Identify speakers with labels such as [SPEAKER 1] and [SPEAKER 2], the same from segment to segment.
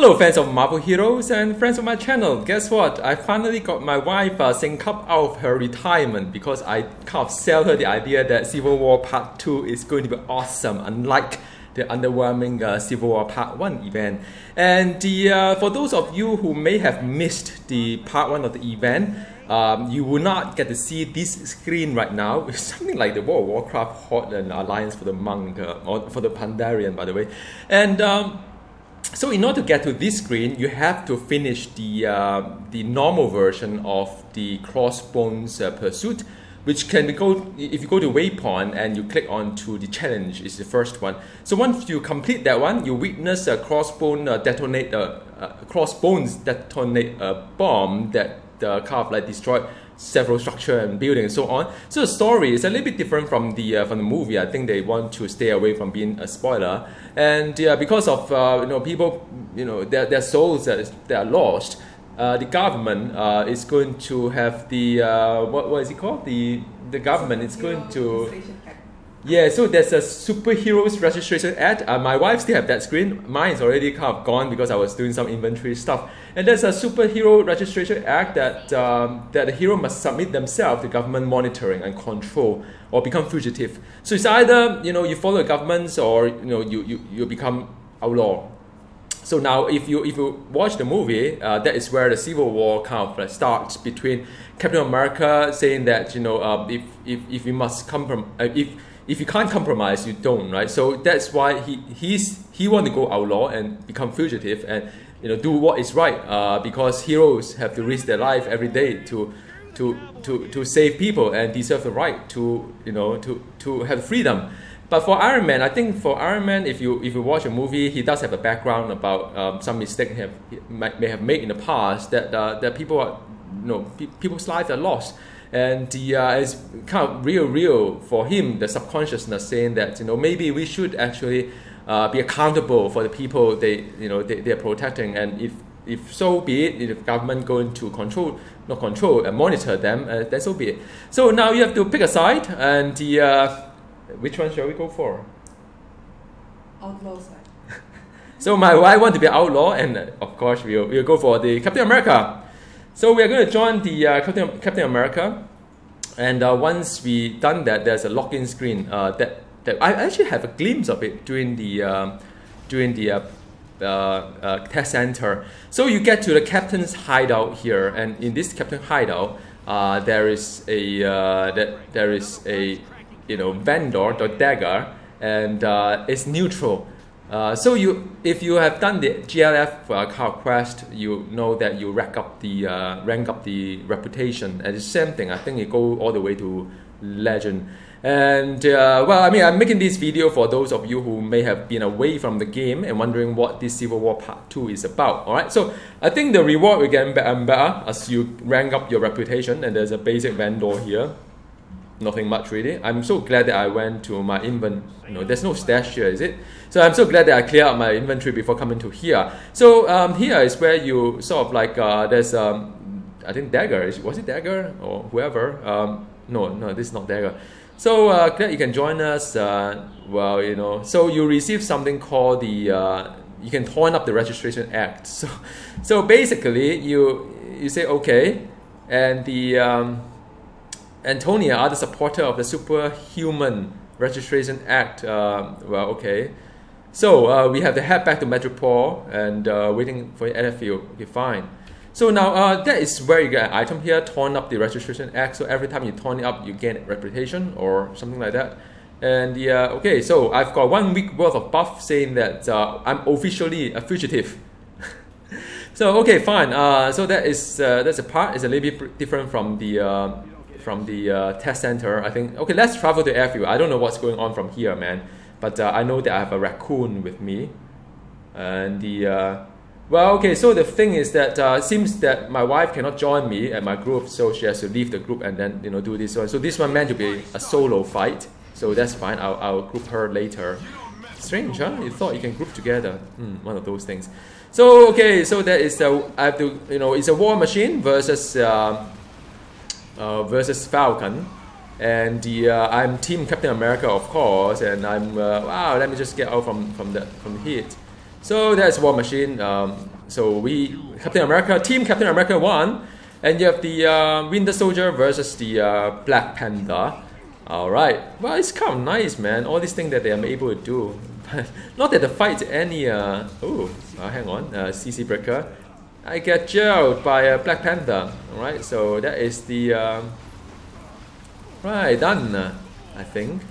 [SPEAKER 1] Hello fans of Marvel Heroes and friends of my channel. Guess what? I finally got my wife synced up out of her retirement because I kind of sell her the idea that Civil War Part 2 is going to be awesome, unlike the underwhelming Civil War Part 1 event. And for those of you who may have missed the Part 1 of the event, you will not get to see this screen right now. It's something like the World of Warcraft Horde and Alliance for the Monk, or for the Pandarian, by the way. And so in order to get to this screen, you have to finish the normal version of the Crossbones Pursuit, which can go, if you go to Waypoint and you click on to the challenge, is the first one. So once you complete that one, you witness a Crossbones detonate a bomb that kind of like destroyed several structure and buildings and so on. So the story is a little bit different from the movie. I think they want to stay away from being a spoiler, and because of people, their souls that are lost, the government is going to have the what is it called? The government is going to. Yeah, so there's a Superheroes Registration Act. My wife still have that screen. Mine is already kind of gone because I was doing some inventory stuff. And there's a Superhero Registration Act that that the hero must submit themselves to government monitoring and control or become fugitive. So it's either you follow the governments or you become outlaw. So now if you watch the movie, that is where the Civil War kind of starts between Captain America saying that if you must if you can't compromise, you don't, right? So that's why he want to go outlaw and become fugitive and do what is right, because heroes have to risk their life every day to save people and deserve the right to to have freedom. But for Iron Man, I think for Iron Man, if you watch a movie, he does have a background about some mistake he may have made in the past that people are people's lives are lost. And it's kind of real for him, the subconsciousness saying that maybe we should actually be accountable for the people they're protecting, and if so be it, if government going to not control and monitor them, then so be it. So now you have to pick a side, and which one shall we go for?
[SPEAKER 2] Outlaw side.
[SPEAKER 1] So my wife want to be outlaw, and of course we'll go for the Captain America. So we are going to join the Captain America, and once we done that, there's a login screen that I actually have a glimpse of it during the test center. So you get to the captain's hideout here, and in this captain hideout, there is a vendor, the dagger, and it's neutral. So if you have done the GLF quest, you know that you rank up the reputation, and the same thing. I think it go all the way to legend. And well, I mean, I'm making this video for those of you who may have been away from the game and wondering what this Civil War Part 2 is about. All right, so I think the reward will get better and better as you rank up your reputation. And there's a basic vendor here. Nothing much really. I'm so glad that I went to my inventory. There's no stash here, is it? So I'm so glad that I clear out my inventory before coming to here. So here is where you sort of like there's I think Dagger. Was it Dagger or whoever? No, this is not Dagger. So glad you can join us. Well, so you receive something called the you can turn up the Registration Act. So basically you say okay, and the Antonia are the supporter of the Superhuman Registration Act. Well, okay. So we have to head back to Metropole and waiting for the airfield. Okay, fine. So now that is where you get an item here, turn up the Registration Act. So every time you turn it up, you gain reputation or something like that. And okay, so I've got 1 week worth of buff saying that I'm officially a fugitive. So okay, fine. So that's a part. It's a little bit different from the test center, I think. Okay, let's travel to airfield. I don't know what's going on from here, man, but I know that I have a raccoon with me, and well, okay. So the thing is that seems that my wife cannot join me at my group, so she has to leave the group and then do this one. So this one meant to be a solo fight, so that's fine. I'll group her later. Strange, huh? You thought you can group together. One of those things. So okay, so that is I have to it's a War Machine versus Falcon, and I'm Team Captain America, of course, and I'm wow. Let me just get out from the heat. So that's War Machine. So we Captain America, Team Captain America won, and you have the Winter Soldier versus the Black Panther. All right. Well, it's kind of nice, man. All these things that they are able to do. Not that the fight any. Hang on. CC Breaker. I get jailed by Black Panther. All right. So that is the right done. I think.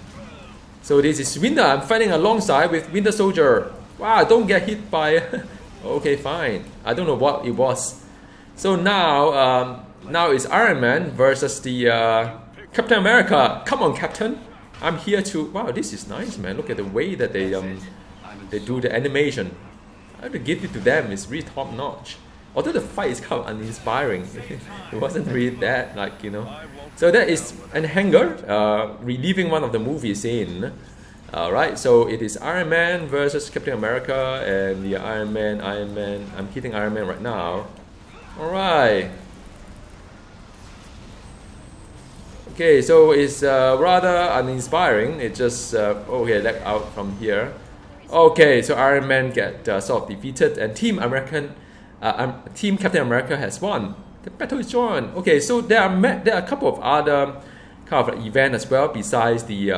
[SPEAKER 1] So this is Winter. I'm fighting alongside with Winter Soldier. Wow! Don't get hit by. Okay, fine. I don't know what it was. So now, now it's Iron Man versus the Captain America. Come on, Captain. I'm here to. Wow, this is nice, man. Look at the way that they do the animation. I have to give it to them. It's really top notch. Although the fight is kind of uninspiring. It wasn't really that, like, you know. So that is an hanger, reliving one of the movie scene. Alright, so it is Iron Man versus Captain America, and the Iron Man, I'm hitting Iron Man right now. Alright. Okay, so it's rather uninspiring. It just, okay, let out from here. Okay, so Iron Man get sort of defeated, and Team Captain America has won. The battle is on. Okay, so there are a couple of other kind of events as well besides the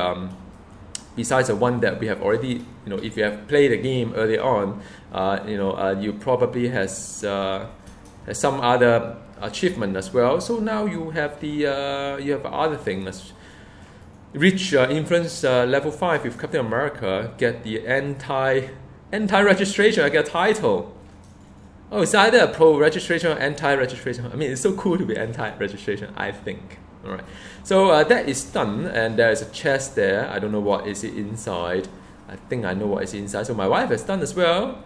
[SPEAKER 1] one that we have already. You know, if you have played the game early on, you probably has some other achievement as well. So now you have the you have other things. Reach influence level 5 with Captain America. Get the anti-registration. I get a title. Oh, it's either a pro registration or anti-registration. I mean, it's so cool to be anti-registration, I think. All right. So that is done, and there is a chest there. I don't know what is it inside. I think I know what is inside. So my wife has done as well.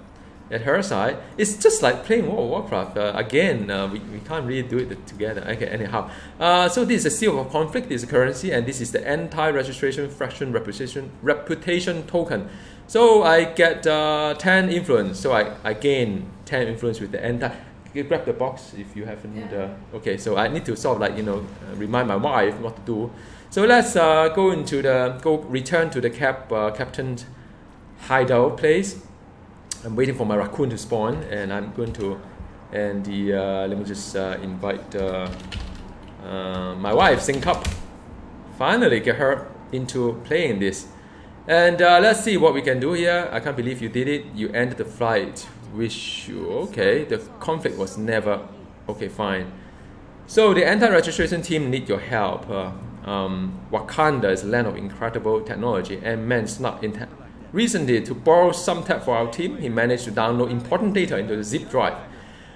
[SPEAKER 1] At her side, it's just like playing World of Warcraft. Again, we can't really do it together. Okay, anyhow. So this is a seal of conflict. This is a currency, and this is the anti-registration fraction reputation token. So I get 10 influence. So I gain 10 influence with the anti. You grab the box if you haven't. Okay, so I need to sort of like, you know, remind my wife what to do. So let's return to the captain's hideout place. I'm waiting for my raccoon to spawn, and I'm going to, and the let me just invite my wife, sync up. Finally get her into playing this, and let's see what we can do here. I can't believe you did it. You ended the flight. Wish you okay. The conflict was never okay. Fine. So the anti-registration team need your help. Wakanda is a land of incredible technology, and man snuck in. Recently, to borrow some tech for our team, he managed to download important data into the zip drive,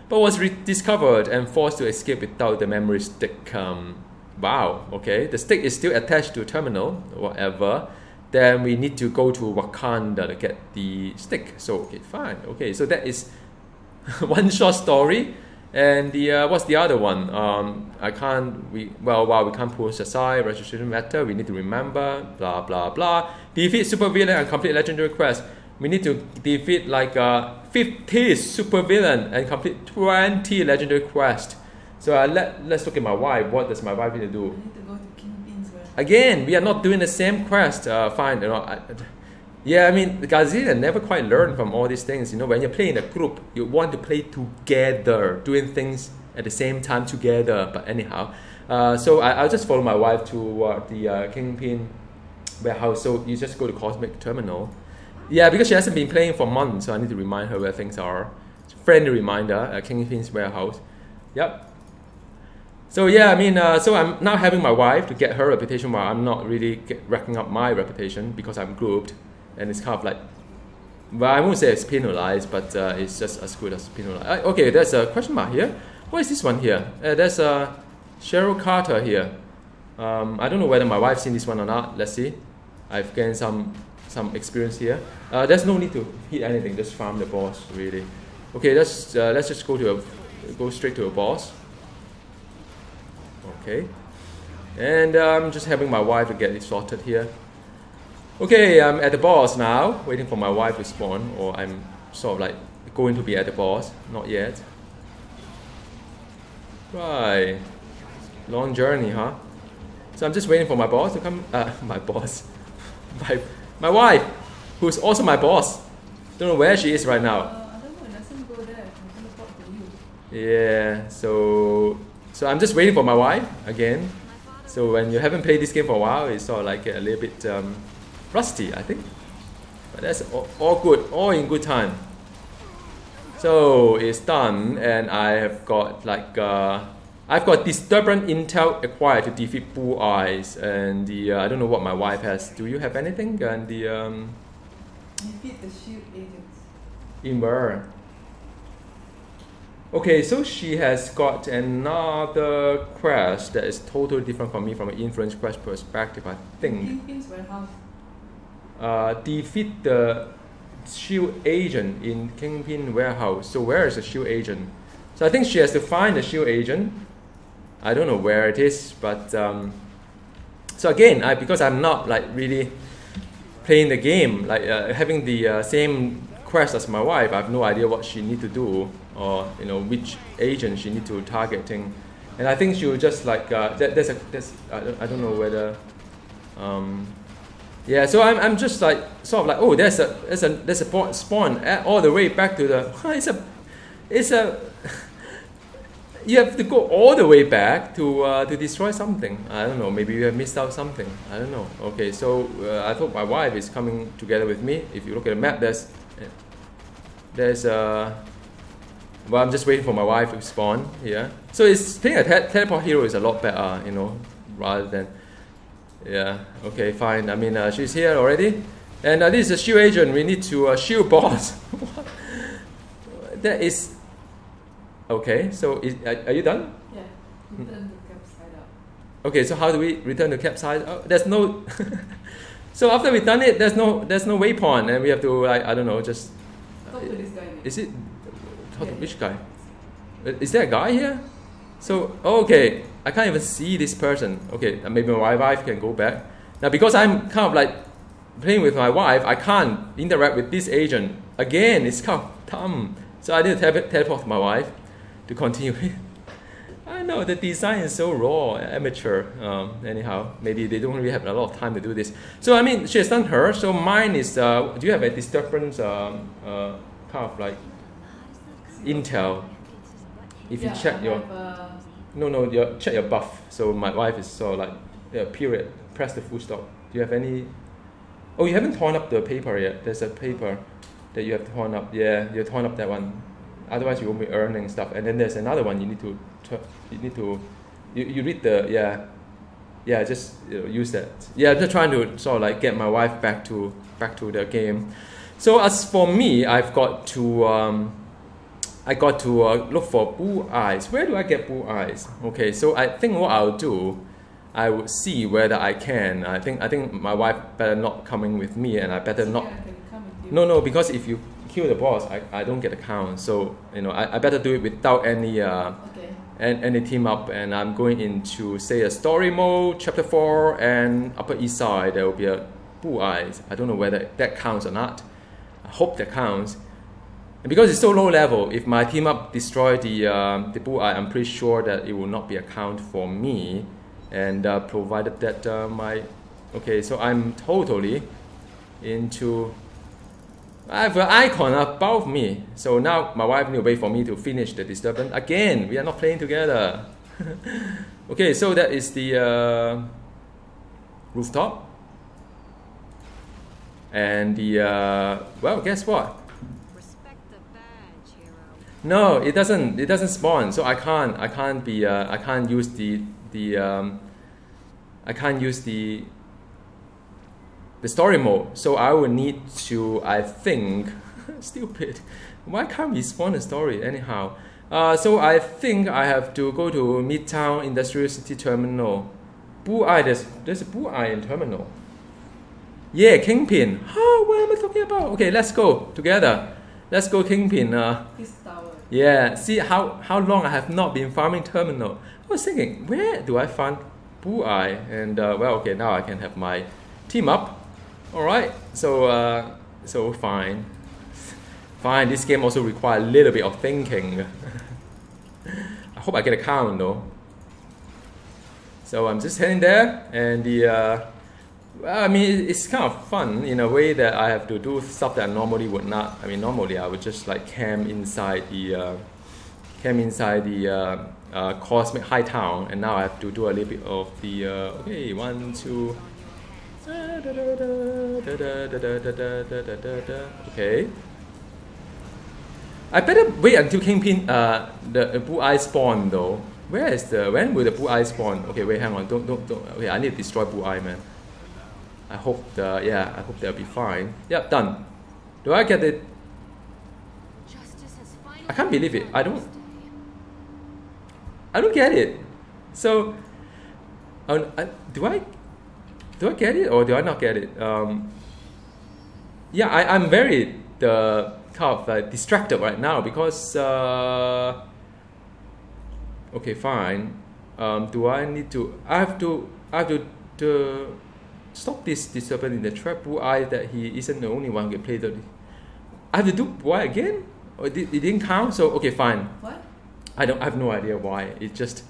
[SPEAKER 1] but was rediscovered and forced to escape without the memory stick. Wow, okay. The stick is still attached to a terminal, whatever. Then we need to go to Wakanda to get the stick. So, okay, fine. Okay, so that is one short story. And the what's the other one? We can't push aside registration matter. We need to remember blah blah blah. Defeat supervillain and complete legendary quest. We need to defeat like 50 supervillain and complete 20 legendary quest. So let's look at my wife. What does my wife need to do?
[SPEAKER 2] I need to go to Kingpin's warehouse.
[SPEAKER 1] Again, we are not doing the same quest. Fine, you know. Yeah, I mean, Godzilla never quite learned from all these things. You know, when you're playing in a group, you want to play together, doing things at the same time together. But anyhow, so I'll just follow my wife to the Kingpin warehouse. So you just go to Cosmic Terminal. Yeah, because she hasn't been playing for months, so I need to remind her where things are. Friendly reminder, Kingpin's warehouse. Yep. So yeah, I mean, so I'm now having my wife to get her reputation while I'm not really racking up my reputation because I'm grouped. And it's kind of like, well, I won't say it's penalized, but it's just as good as penalized. Okay, there's a question mark here. What is this one here? There's a Cheryl Carter here. I don't know whether my wife's seen this one or not. Let's see. I've gained some experience here. There's no need to hit anything. Just farm the boss, really. Okay, let's just go straight to a boss. Okay, and I'm just having my wife to get it sorted here. Okay, I'm at the boss now, waiting for my wife to spawn, or I'm sort of like going to be at the boss, not yet. Right, long journey, huh? So I'm just waiting for my boss to come, my wife, who's also my boss. Don't know where she is right now.
[SPEAKER 2] I don't know, it doesn't go there. I teleport to you.
[SPEAKER 1] Yeah, so I'm just waiting for my wife again. So when you haven't played this game for a while, it's sort of like a little bit rusty, I think. But that's all good, all in good time. So it's done, and I have got like I've got disturbance intel acquired to defeat Blue Eyes, and the I don't know what my wife has. Do you have anything? And the
[SPEAKER 2] Defeat the shield agents.
[SPEAKER 1] in where? Okay, so she has got another quest that is totally different from me from an influence quest perspective, I think.
[SPEAKER 2] Kingpin's warehouse.
[SPEAKER 1] Defeat the shield agent in Kingpin warehouse. So where is the shield agent? So I think she has to find the shield agent. I don't know where it is, but so again, because I'm not like really playing the game, like having the same quest as my wife, I have no idea what she need to do, or which agent she need to targeting, and I think she will just like there's I don't know whether yeah. So I'm just like sort of like, oh, there's a spawn all the way back to the it's a you have to go all the way back to destroy something. I don't know. Maybe you have missed out something. I don't know. Okay, so I thought my wife is coming together with me. If you look at the map, there's well, I'm just waiting for my wife to spawn here. So it's playing a teleport hero is a lot better, rather than yeah. Okay, fine. I mean, she's here already, and this is a shield agent. We need to shield boss. That is. Okay, so are you done?
[SPEAKER 2] Yeah, return the campsite out.
[SPEAKER 1] Okay, so how do we return the campsite? Oh, there's no. So after we've done it, there's no waypoint, and we have to I don't know, just.
[SPEAKER 2] Talk to this guy.
[SPEAKER 1] Is it?
[SPEAKER 2] Yeah.
[SPEAKER 1] Which guy? Is there a guy here? So okay, I can't even see this person. Okay, maybe my wife can go back now because I'm kind of like playing with my wife. I can't interact with this agent again. It's kind of dumb. So I need to teleport to my wife to continue. I know the design is so raw, amateur. Anyhow, maybe they don't really have a lot of time to do this. So I mean, she has done her. So mine is. Do you have a disturbance? Kind of like intel. If you check your. Check your buff. So my wife is sort of like period. Press the full stop. Do you have any? Oh, you haven't torn up the paper yet. There's a paper that you have to torn up. Yeah, you torn up that one. Otherwise, you won't be earning stuff. And then there's another one you need to you read the just use that. Yeah, I'm just trying to sort of like get my wife back to the game. So as for me, I've got to look for Blue Eyes. Where do I get Blue Eyes? Okay, so I think what I'll do, I will see whether I can. I think my wife better not coming with me, and I better not.
[SPEAKER 2] I can come with you.
[SPEAKER 1] No, because if you kill the boss, I don't get a count. So I better do it without any
[SPEAKER 2] Okay.
[SPEAKER 1] any team up. And I'm going into say a story mode, chapter 4, and Upper East Side. There will be a Blue Eyes. I don't know whether that counts or not. I hope that counts. And because it's so low level, if my team up destroy the Blue Eye, I'm pretty sure that it will not be a count for me. And provided that okay, so I'm totally into. I have an icon above me, so now my wife need to wait for me to finish the disturbance. Again, we are not playing together. Okay, so that is the rooftop. And the, well, guess what?
[SPEAKER 3] Respect the badge, hero.
[SPEAKER 1] No, it doesn't spawn, so I can't use the story mode. So I will need to, I think, stupid. Why can't we spawn a story anyhow? So I think I have to go to Midtown Industrial City Terminal. Blue Eye, there's a Blue Eye in Terminal. Yeah, Kingpin. Oh, what am I talking about? Okay, let's go together. Let's go Kingpin.
[SPEAKER 2] This tower.
[SPEAKER 1] Yeah, see how long I have not been farming Terminal. I was thinking, where do I find Blue Eye? And well, okay, now I can have my team up. Alright, so fine. Fine, this game also requires a little bit of thinking. I hope I get a count though. So I'm just heading there, and Well, I mean, it's kind of fun in a way that I have to do stuff that I normally would not. I mean, normally I would just like camp inside the Cosmic High Town, and now I have to do a little bit of the okay, 1, 2. Okay. I better wait until Kingpin, the Blue Eye spawn though. When will the Blue Eye spawn? Okay, wait, hang on, don't. Okay, I need to destroy Blue Eye, man. I hope I hope they'll be fine. Yep, done. Do I get it? I can't believe it. I don't get it. So, do I get it or do I not get it? Yeah, I'm very kind of distracted right now because okay, fine. Do I need to? I have to stop this disturbance in the trap. Blue Eye that he isn't the only one who can play the. I have to do Blue Eye again? Or it didn't count? So okay, fine.
[SPEAKER 2] What?
[SPEAKER 1] I have no idea why. It just,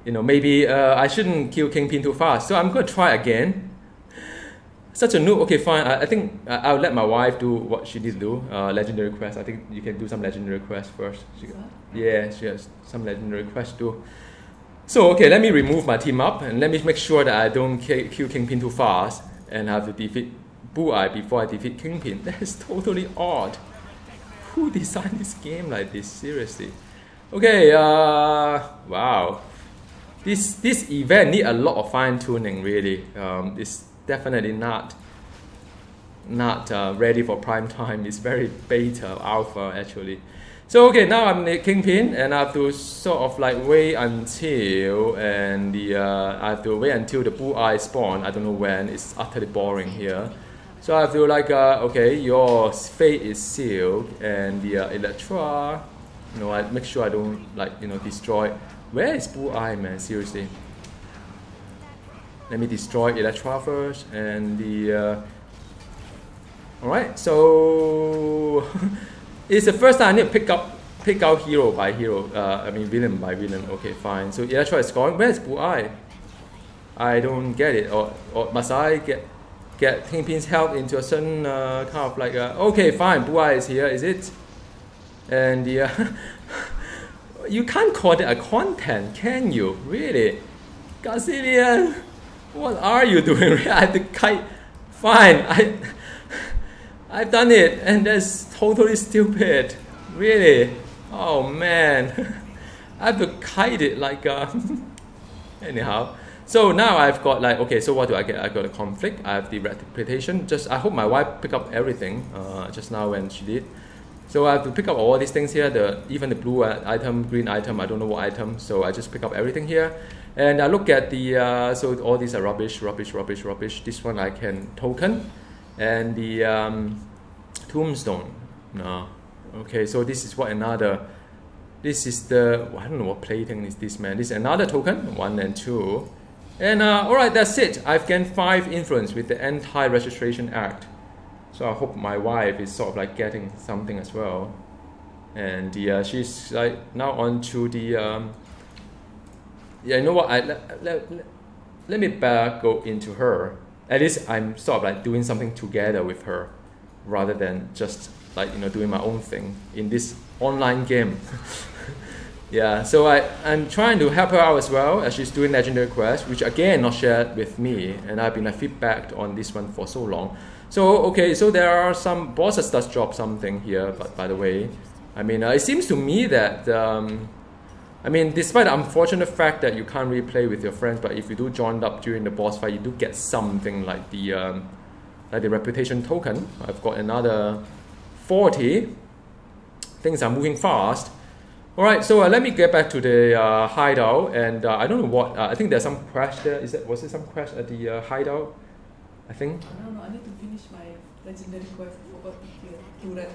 [SPEAKER 1] maybe I shouldn't kill Kingpin too fast. So I'm going to try again. Such a noob. Okay, fine. I think I'll let my wife do what she did do. Legendary quest. I think you can do some legendary quest first. Yeah, she has some legendary quest too. So okay, let me remove my team up and let me make sure that I don't kill Kingpin too fast and have to defeat Blue Eye before I defeat Kingpin. That is totally odd. Who designed this game like this? Seriously. Okay. Wow. This event need a lot of fine tuning. Really. It's definitely not ready for prime time. It's very beta alpha actually. So okay, now I'm the Kingpin, and I have to sort of like wait until I have to wait until the Blue Eye spawn. I don't know when. It's utterly boring here. So I have to like okay, your fate is sealed, and the Electra. I make sure I don't destroy. Where is Blue Eye, man? Seriously. Let me destroy Electra first, and the. All right, so. It's the first time I need to pick out hero by hero. I mean villain by villain. Okay, fine. So Electra is gone. Where's Blue Eye? I don't get it. Or must I get Kingpin's help into a certain kind of like okay, fine. Blue Eye is here. Is it? And you can't call that a content, can you? Really, Gazillion? What are you doing? I have to kite. Fine. I've done it, and that's totally stupid. Really? Oh man. I have to kite it like anyhow. So now I've got like, okay, so what do I get? I got a conflict, I have the reputation. I hope my wife picked up everything just now when she did. So I have to pick up all these things here, even the blue item, green item, I don't know what item. So I just pick up everything here. And I look at the, so all these are rubbish. This one I can token. And the tombstone. No. Okay, so this is this is the, I don't know what plating is this, man. This is another token, 1 and 2. And alright, that's it. I've gained 5 influence with the Anti-Registration Act. So I hope my wife is sort of like getting something as well. And she's like now on to the, yeah, you know what, let me go into her. At least I'm sort of like doing something together with her rather than just like, doing my own thing in this online game. Yeah, so I'm trying to help her out as well as she's doing Legendary Quest, which again not shared with me, and I've been feedbacked on this one for so long. So okay, so there are some bosses does drop something here, but by the way, I mean it seems to me that I mean, despite the unfortunate fact that you can't really play with your friends, but if you do join up during the boss fight, you do get something like the reputation token. I've got another 40. Things are moving fast. All right, so let me get back to the hideout, and I don't know what. I think there's some crash there. Was there some crash at the hideout? I think.
[SPEAKER 2] I don't know. I need to finish my legendary quest. I forgot to do that.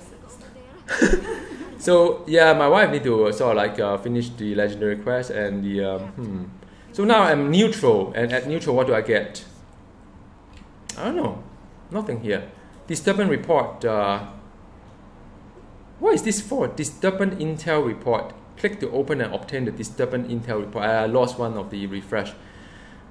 [SPEAKER 1] So yeah, my wife need to sort of like finish the legendary quest and the So now I'm neutral, and at neutral, what do I get? I don't know, nothing here. Disturbance report. What is this for? Disturbance intel report. Click to open and obtain the disturbance intel report. I lost one of the refresh.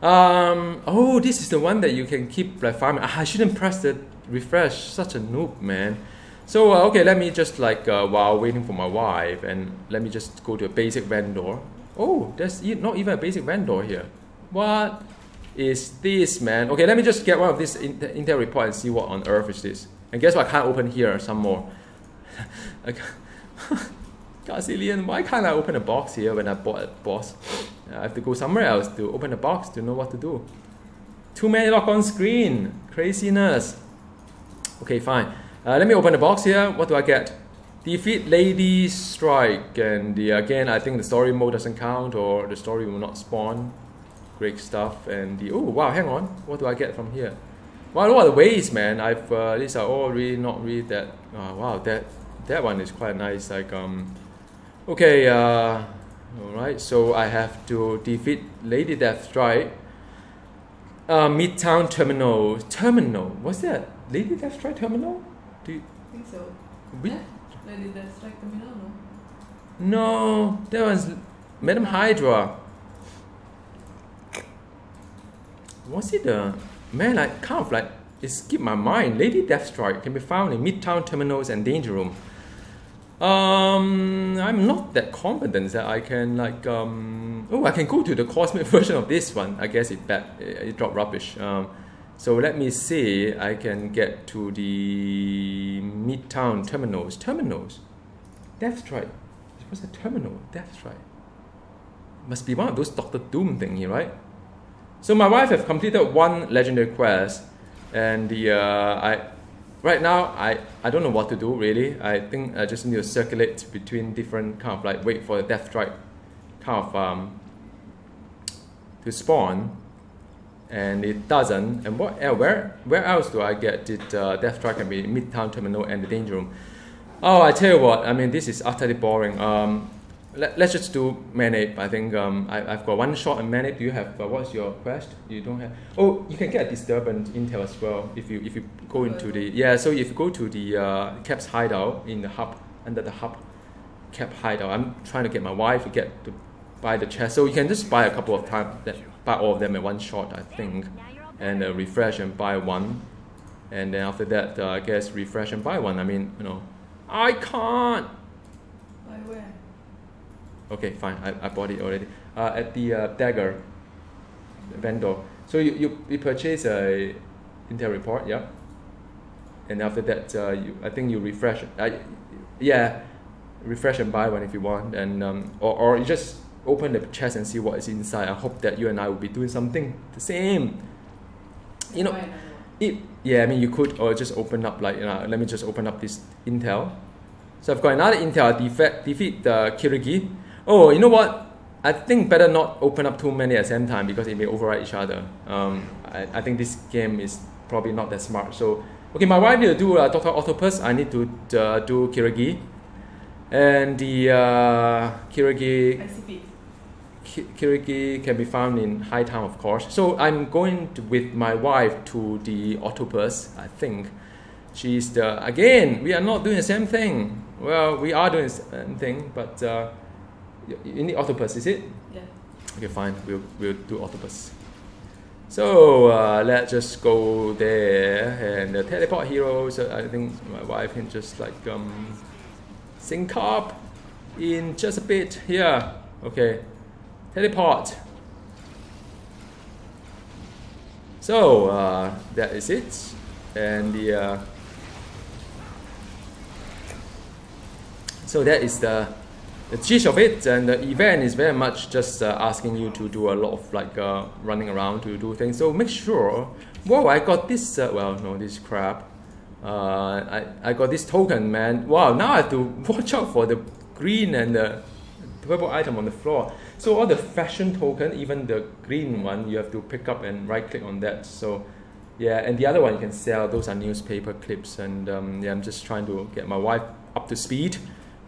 [SPEAKER 1] Oh, this is the one that you can keep like farming. I shouldn't press the refresh. Such a noob, man. So okay, let me just like while waiting for my wife, and let me just go to a basic vendor. Oh, there's not even a basic vendor here. What is this, man? Okay, let me just get one of this Intel report and see what on earth is this. And guess what? I can't open here some more. Gazillion, why can't I open a box here when I bought a boss? I have to go somewhere else to open a box to know what to do. Too many lock on screen. Craziness. Okay, fine. Let me open the box here. What do I get? Defeat Lady Strike. And again, I think the story mode doesn't count, or the story will not spawn. Great stuff. And oh wow, hang on. What do I get from here? Wow, what are the ways, man? These are all really not really that. Wow, that one is quite nice. Like okay, all right. So I have to defeat Lady Deathstrike. Midtown Terminal. What's that? Lady Deathstrike Terminal? Do you
[SPEAKER 2] I think so.
[SPEAKER 1] we?
[SPEAKER 2] Yeah. Lady Deathstrike Terminal, no?
[SPEAKER 1] No, that was Madam Hydra. Was it man? I kind of like it skipped my mind. Lady Deathstrike can be found in Midtown Terminals and Danger Room. I'm not that confident that I can like oh, I can go to the cosmic version of this one. I guess it dropped rubbish. So let me see. I can get to the Midtown Terminals. Deathstrike. What's a terminal? Deathstrike. Must be one of those Doctor Doom thingy, right? So my wife have completed one legendary quest, and right now I don't know what to do really. I think I just need to circulate between different kind of like wait for the Deathstrike kind of to spawn, and it doesn't. And where else do I get it? Deathstrike can be Midtown Terminal and the Danger Room. Oh, I tell you what. I mean, this is utterly boring. Let's just do Manape. I think I've got one shot in Manape. Do you have what's your quest? You don't have. Oh, you can get a disturbance intel as well if you go into the So if you go to the Cap's hideout in the hub, under the hub Cap hideout. I'm trying to get my wife to get to buy the chest. So you can just buy a couple of times, buy all of them in one shot, I think, and refresh and buy one, and then after that I guess refresh and buy one. I mean, I can't.
[SPEAKER 2] By where?
[SPEAKER 1] Okay, fine. I bought it already. At the Dagger vendor. So you purchase a Intel report, yeah. And after that, I think you refresh. Refresh and buy one if you want, and or you just open the chest and see what is inside. I hope that you and I will be doing something the same. I mean, you could, or just open up like let me just open up this Intel. So I've got another Intel. Defeat the Kirigi. Oh, you know what? I think better not open up too many at the same time because it may override each other. I think this game is probably not that smart. So, okay, my wife need to do Dr. Octopus. I need to do Kirigi. And the Kirigi can be found in Hightown, of course. So I'm going with my wife to the Octopus, I think. She's again, we are not doing the same thing. Well, we are doing the same thing, but you need Octopus, is it?
[SPEAKER 2] Yeah.
[SPEAKER 1] Okay, fine. We'll do Octopus. So let's just go there and the teleport heroes. I think my wife can just like sync up in just a bit here. Okay, teleport. So that is it, and so that is the gist of it, and the event is very much just asking you to do a lot of like running around to do things. So make sure. Whoa! I got this. Well, no, this is crap. I got this token, man. Wow! Now I have to watch out for the green and the purple item on the floor. So all the fashion token, even the green one, you have to pick up and right click on that. So yeah, and the other one you can sell. Those are newspaper clips, and yeah, I'm just trying to get my wife up to speed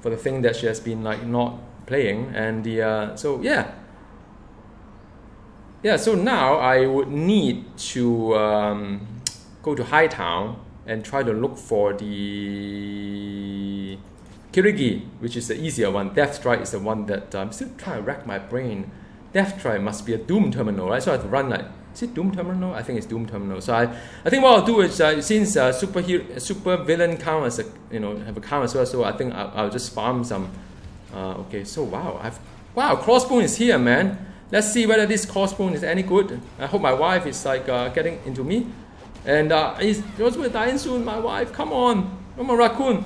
[SPEAKER 1] for the thing that she has been like not playing, and so yeah. So now I would need to go to Hightown and try to look for the Kirigi, which is the easier one. Deathstrike is the one that I'm still trying to rack my brain death trap must be a Doom terminal, right? So I have to run like, is it Doom terminal? I think it's Doom terminal. So I think what I'll do is since super villain count as a, have a count as well. So I think I'll just farm some. Okay, so wow, Crossbone is here, man. Let's see whether this Crossbone is any good. I hope my wife is like getting into me. And it's also dying soon, my wife. Come on, Raccoon.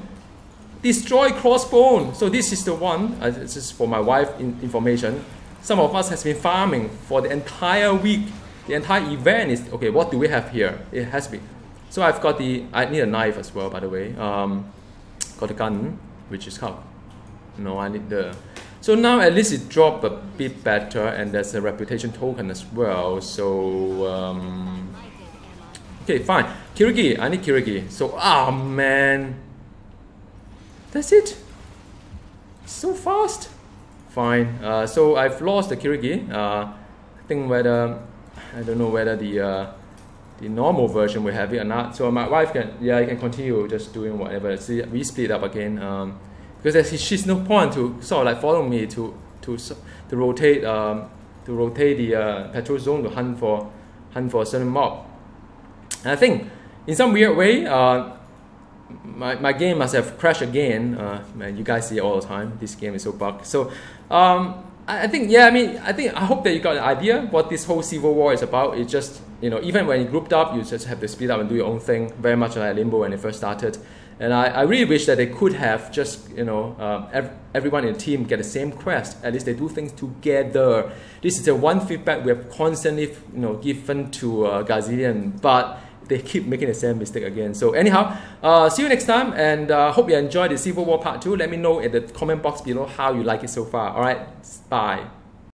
[SPEAKER 1] Destroy Crossbone. So this is the one. This is for my wife information. Some of us has been farming for the entire week. The entire event is okay. What do we have here? It has been. So I've got I need a knife as well, by the way. Got a gun, which is how. No, I need the. So now at least it dropped a bit better, and there's a reputation token as well. So okay, fine. Kirigi, I need Kirigi. So man, that's it. So fast. Fine. So I've lost the Kirigi. I think I don't know whether the normal version will have it or not. So my wife can continue just doing whatever. See, we split up again. Because she's no point to sort of like follow me to rotate the patrol zone to hunt for a certain mob. And I think in some weird way, my game must have crashed again. Man, you guys see it all the time. This game is so bugged. So I think I hope that you got an idea what this whole Civil War is about. It's just even when you grouped up, you just have to split up and do your own thing. Very much like Limbo when it first started. And I really wish that they could have just, everyone in the team get the same quest. At least they do things together. This is the one feedback we have constantly, given to Gazillion, but they keep making the same mistake again. So anyhow, see you next time, and hope you enjoyed the Civil War Part 2. Let me know in the comment box below how you like it so far. All right, bye.